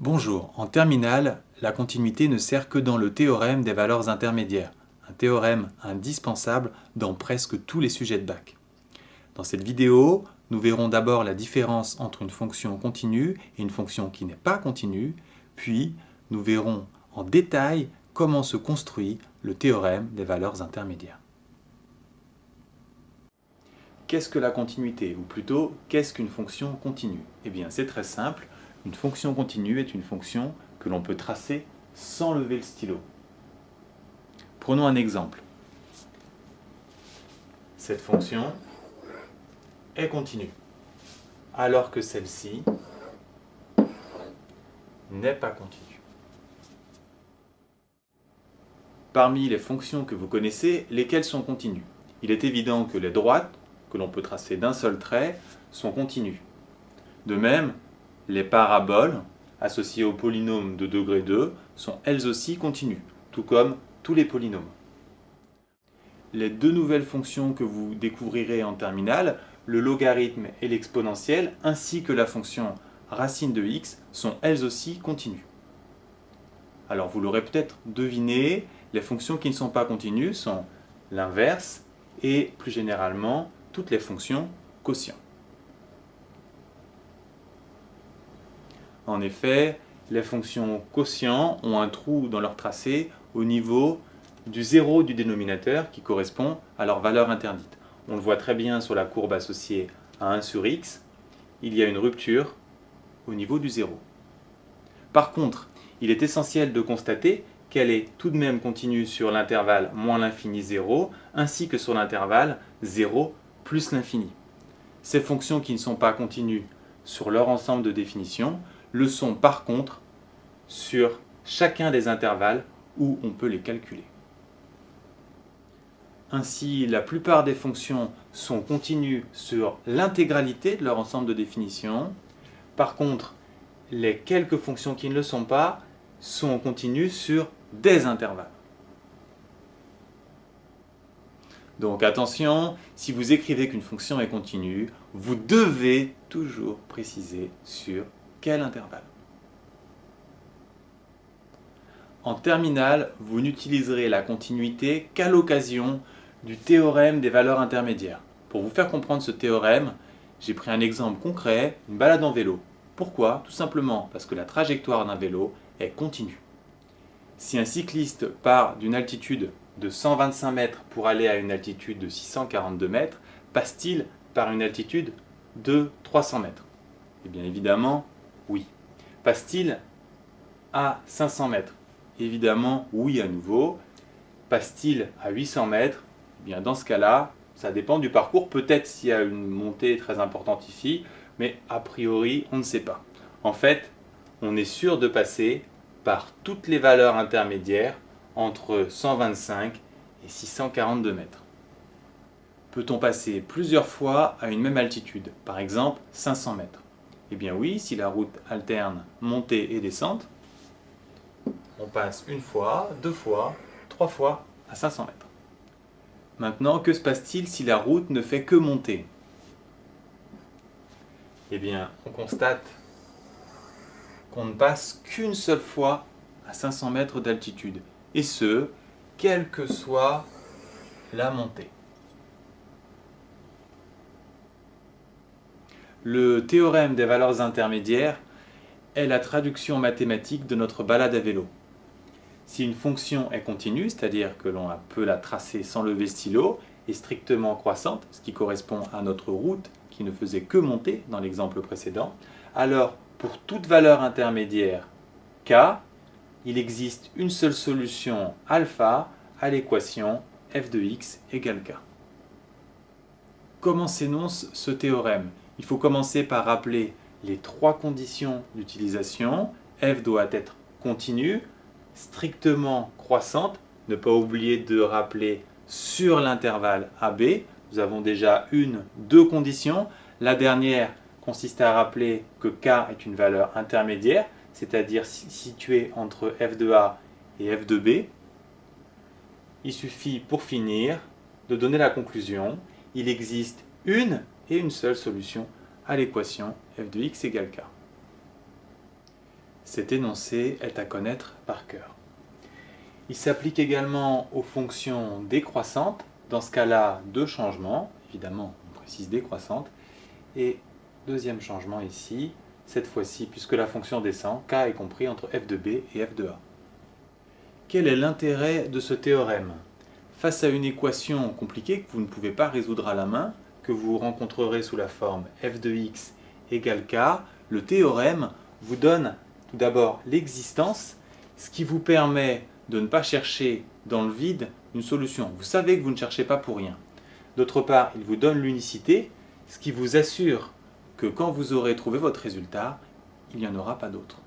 Bonjour, en terminale, la continuité ne sert que dans le théorème des valeurs intermédiaires, un théorème indispensable dans presque tous les sujets de bac. Dans cette vidéo, nous verrons d'abord la différence entre une fonction continue et une fonction qui n'est pas continue, puis nous verrons en détail comment se construit le théorème des valeurs intermédiaires. Qu'est-ce que la continuité, ou plutôt, qu'est-ce qu'une fonction continue? Eh bien, c'est très simple. Une fonction continue est une fonction que l'on peut tracer sans lever le stylo. Prenons un exemple. Cette fonction est continue, alors que celle-ci n'est pas continue. Parmi les fonctions que vous connaissez, lesquelles sont continues? Il est évident que les droites, que l'on peut tracer d'un seul trait, sont continues. De même, les paraboles associées au polynôme de degré 2 sont elles aussi continues, tout comme tous les polynômes. Les deux nouvelles fonctions que vous découvrirez en terminale, le logarithme et l'exponentielle, ainsi que la fonction racine de x, sont elles aussi continues. Alors vous l'aurez peut-être deviné, les fonctions qui ne sont pas continues sont l'inverse et plus généralement toutes les fonctions quotient. En effet, les fonctions quotient ont un trou dans leur tracé au niveau du zéro du dénominateur qui correspond à leur valeur interdite. On le voit très bien sur la courbe associée à 1 sur x, il y a une rupture au niveau du zéro. Par contre, il est essentiel de constater qu'elle est tout de même continue sur l'intervalle moins l'infini 0, ainsi que sur l'intervalle 0 plus l'infini. Ces fonctions qui ne sont pas continues sur leur ensemble de définitions le sont par contre sur chacun des intervalles où on peut les calculer. Ainsi, la plupart des fonctions sont continues sur l'intégralité de leur ensemble de définitions. Par contre, les quelques fonctions qui ne le sont pas sont continues sur des intervalles. Donc attention, si vous écrivez qu'une fonction est continue, vous devez toujours préciser sur quel intervalle. En terminale, vous n'utiliserez la continuité qu'à l'occasion du théorème des valeurs intermédiaires. Pour vous faire comprendre ce théorème, j'ai pris un exemple concret, une balade en vélo. Pourquoi? Tout simplement parce que la trajectoire d'un vélo est continue. Si un cycliste part d'une altitude de 125 mètres pour aller à une altitude de 642 mètres, passe-t-il par une altitude de 300 mètres? Eh bien évidemment, oui. Passe-t-il à 500 mètres? Évidemment, oui à nouveau. Passe-t-il à 800 mètres? Eh bien dans ce cas-là, ça dépend du parcours. Peut-être s'il y a une montée très importante ici, mais a priori, on ne sait pas. En fait, on est sûr de passer par toutes les valeurs intermédiaires entre 125 et 642 mètres. Peut-on passer plusieurs fois à une même altitude, par exemple 500 mètres? Eh bien oui, si la route alterne montée et descente, on passe une fois, deux fois, trois fois à 500 mètres. Maintenant, que se passe-t-il si la route ne fait que monter? Eh bien, on constate qu'on ne passe qu'une seule fois à 500 mètres d'altitude, et ce, quelle que soit la montée. Le théorème des valeurs intermédiaires est la traduction mathématique de notre balade à vélo. Si une fonction est continue, c'est-à-dire que l'on peut la tracer sans lever le stylo, et strictement croissante, ce qui correspond à notre route qui ne faisait que monter dans l'exemple précédent, alors pour toute valeur intermédiaire k, il existe une seule solution alpha à l'équation f de x égale k. Comment s'énonce ce théorème? Il faut commencer par rappeler les trois conditions d'utilisation. F doit être continue, strictement croissante, ne pas oublier de rappeler sur l'intervalle AB. Nous avons déjà deux conditions. La dernière consiste à rappeler que K est une valeur intermédiaire, c'est-à-dire située entre f de A et f de B. Il suffit pour finir de donner la conclusion. Il existe une et une seule solution à l'équation f de x égale k. Cet énoncé est à connaître par cœur. Il s'applique également aux fonctions décroissantes. Dans ce cas-là, deux changements. Évidemment, on précise décroissante. Et deuxième changement ici, cette fois-ci, puisque la fonction descend, k est compris entre f de b et f de a. Quel est l'intérêt de ce théorème? Face à une équation compliquée que vous ne pouvez pas résoudre à la main, que vous rencontrerez sous la forme f de x égale k, le théorème vous donne tout d'abord l'existence, ce qui vous permet de ne pas chercher dans le vide une solution. Vous savez que vous ne cherchez pas pour rien. D'autre part, il vous donne l'unicité, ce qui vous assure que quand vous aurez trouvé votre résultat, il n'y en aura pas d'autre.